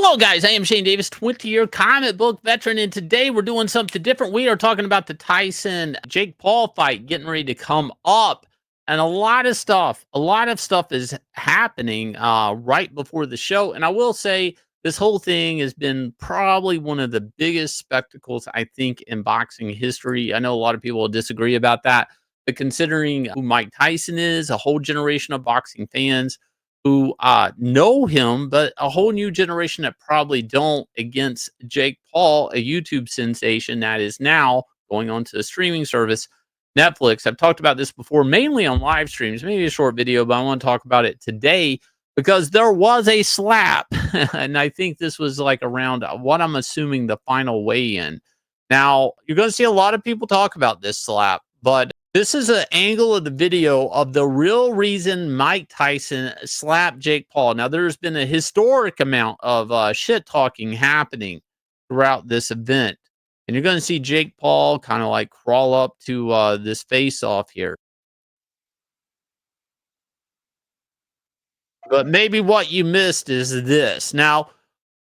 Hello, guys. I am Shane Davis, 20-year comic book veteran, and today we're doing something different. We are talking about the Tyson Jake Paul fight getting ready to come up, and a lot of stuff is happening right before the show. And I will say, this whole thing has been probably one of the biggest spectacles I think in boxing history. I know a lot of people will disagree about that, but considering who Mike Tyson is, a whole generation of boxing fans who know him, but a whole new generation that probably don't, against Jake Paul, a YouTube sensation that is now going on to the streaming service, Netflix. I've talked about this before, mainly on live streams, maybe a short video, but I want to talk about it today because there was a slap. And I think this was like around what I'm assuming the final weigh in. Now, you're going to see a lot of people talk about this slap, but this is an angle of the video of the real reason Mike Tyson slapped Jake Paul. Now, there's been a historic amount of shit talking happening throughout this event. And you're going to see Jake Paul kind of like crawl up to this face off here. But maybe what you missed is this. Now,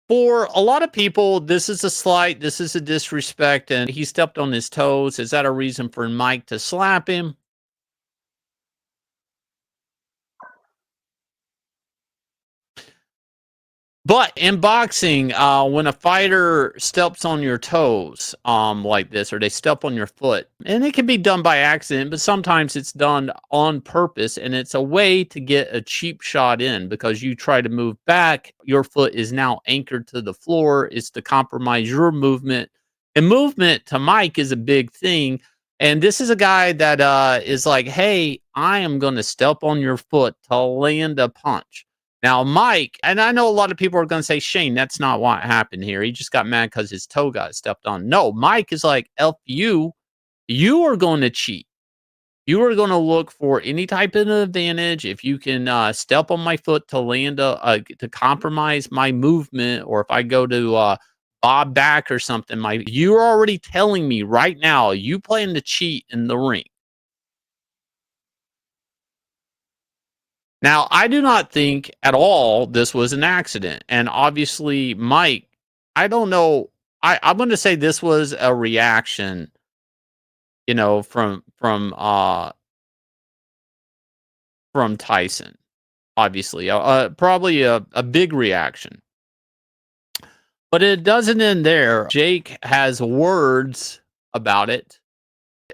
for a lot of people, this is a slight, this is a disrespect, and he stepped on his toes. Is that a reason for Mike to slap him? But in boxing, when a fighter steps on your toes, like this, or they step on your foot, and it can be done by accident, but sometimes it's done on purpose, and it's a way to get a cheap shot in because you try to move back, your foot is now anchored to the floor. It's to compromise your movement, and movement to Mike is a big thing. And this is a guy that is like, hey, I am going to step on your foot to land a punch. Now, Mike, and I know a lot of people are going to say, Shane, that's not what happened here. He just got mad because his toe got stepped on. No, Mike is like, F you. You are going to cheat. You are going to look for any type of advantage. If you can step on my foot to land to compromise my movement, or if I go to bob back or something, you're already telling me right now you plan to cheat in the ring. Now, I do not think at all this was an accident. And obviously, Mike, I don't know. I'm going to say this was a reaction, from Tyson. Obviously, probably a big reaction. But it doesn't end there. Jake has words about it.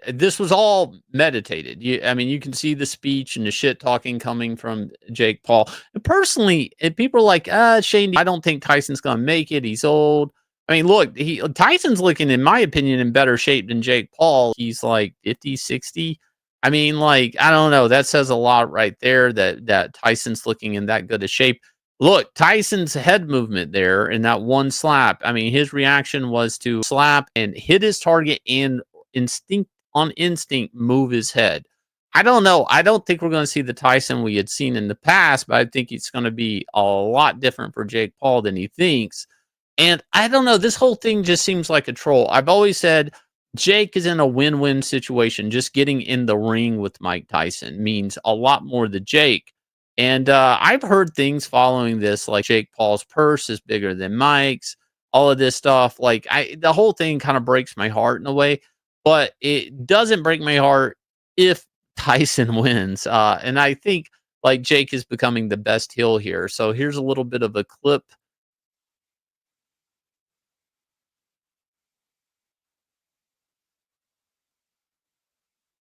This was all meditated. I mean, you can see the speech and the shit talking coming from Jake Paul. And personally, if people are like, Shane, I don't think Tyson's going to make it. He's old. I mean, look, Tyson's looking, in my opinion, in better shape than Jake Paul. He's like 50, 60. I mean, like, I don't know. That says a lot right there that Tyson's looking in that good a shape. Look, Tyson's head movement there in that one slap. I mean, his reaction was to slap and hit his target and instinct move his head. I don't know. I don't think we're going to see the Tyson we had seen in the past, but I think it's going to be a lot different for Jake Paul than he thinks. And I don't know. This whole thing just seems like a troll. I've always said Jake is in a win-win situation. Just getting in the ring with Mike Tyson means a lot more to Jake. And I've heard things following this, like Jake Paul's purse is bigger than Mike's, all of this stuff. Like the whole thing kind of breaks my heart in a way, but it doesn't break my heart if Tyson wins. And I think like Jake is becoming the best heel here. So here's a little bit of a clip.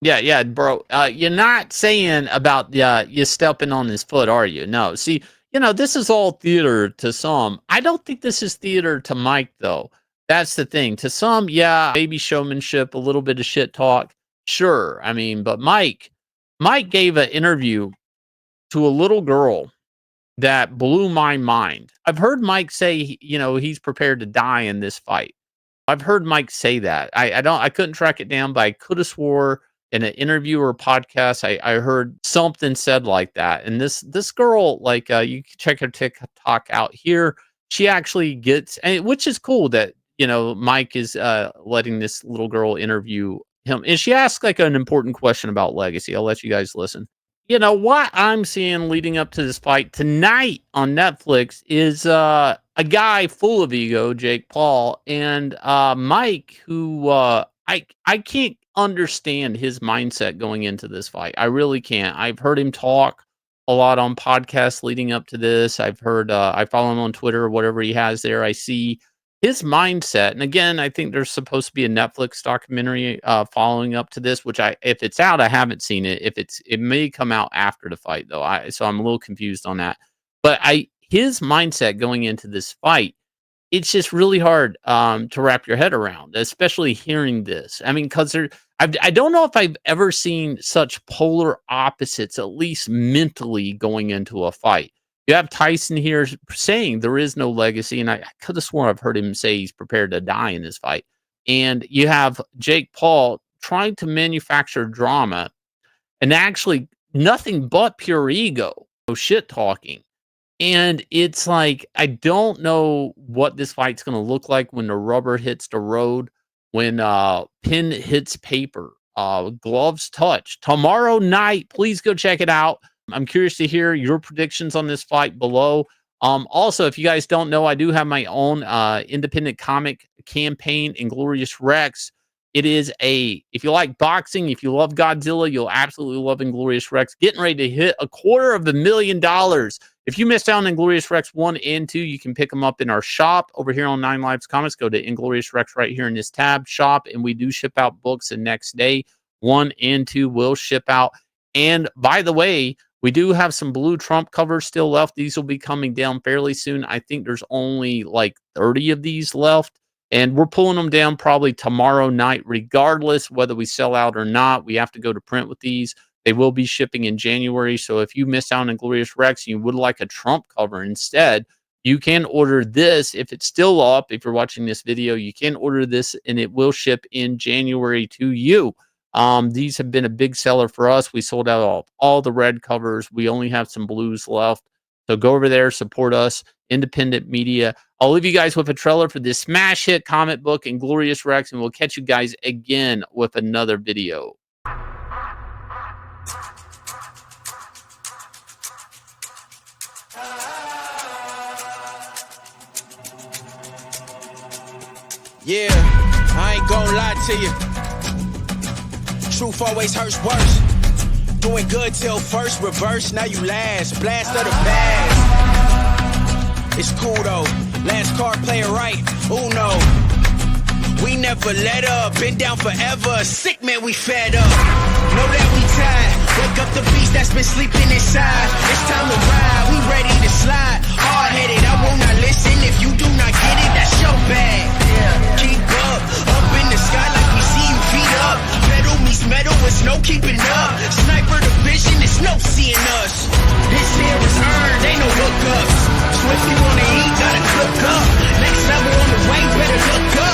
Yeah, yeah, bro. You're not saying about you stepping on his foot, are you? No. See, this is all theater to some. I don't think this is theater to Mike, though. That's the thing. To some, yeah, maybe showmanship, a little bit of shit talk. Sure. I mean, but Mike gave an interview to a little girl that blew my mind. I've heard Mike say, he's prepared to die in this fight. I've heard Mike say that. I couldn't track it down, but I could have swore in an interview or podcast, I heard something said like that. And this girl, like you can check her TikTok out here. She actually gets, which is cool that Mike is letting this little girl interview him, and she asks like an important question about legacy. I'll let you guys listen. what I'm seeing leading up to this fight tonight on Netflix is a guy full of ego, Jake Paul, and Mike, who I can't understand his mindset going into this fight. I really can't. I've heard him talk a lot on podcasts leading up to this. I've heard I follow him on Twitter or whatever he has there. I see his mindset, and again, I think there's supposed to be a Netflix documentary following up to this, which if it's out, I haven't seen it. It may come out after the fight though. So I'm a little confused on that. But his mindset going into this fight, it's just really hard to wrap your head around, especially hearing this. I mean, because I don't know if I've ever seen such polar opposites, at least mentally, going into a fight. You have Tyson here saying there is no legacy, and I could have sworn I've heard him say he's prepared to die in this fight. And you have Jake Paul trying to manufacture drama, and actually nothing but pure ego, no shit talking. And it's like, I don't know what this fight's gonna look like when the rubber hits the road, when pen hits paper, gloves touch. Tomorrow night, please go check it out. I'm curious to hear your predictions on this fight below. Also, if you guys don't know, I do have my own independent comic campaign, Inglorious Rex. It is if you like boxing, if you love Godzilla, you'll absolutely love Inglorious Rex. Getting ready to hit $250,000. If you missed out on Inglorious Rex 1 and 2, you can pick them up in our shop over here on 9 Lives Comics. Go to Inglorious Rex right here in this tab, shop, and we do ship out books the next day. 1 and 2 will ship out. And by the way, we do have some blue Trump covers still left. These will be coming down fairly soon. I think there's only like 30 of these left. And we're pulling them down probably tomorrow night, regardless whether we sell out or not. We have to go to print with these. They will be shipping in January. So if you missed out on Inglorious Rex and you would like a Trump cover instead, you can order this. If it's still up, if you're watching this video, you can order this and it will ship in January to you. These have been a big seller for us. We sold out all the red covers. We only have some blues left. So go over there, support us, independent media. I'll leave you guys with a trailer for this smash hit comic book, Inglorious Rex, and we'll catch you guys again with another video. Yeah, I ain't gonna lie to you. Truth always hurts worse. Doing good till first, reverse, now you last. Blast of the past. It's cool though. Last card, play it right. Uno. We never let up. Been down forever. Sick man, we fed up. Know that we tired. Wake up the beast that's been sleeping inside. It's time to ride. We ready to slide. Hard headed. I will not listen if you do not get it. That's your bag. Keep up. Up in the sky like we see you feet up. Metal meets metal. It's no keeping up. Sniper division. It's no seeing us. This here is earned. Ain't no hookups. Swiftly wanna eat. Gotta cook up. Next level on the way. Better look up.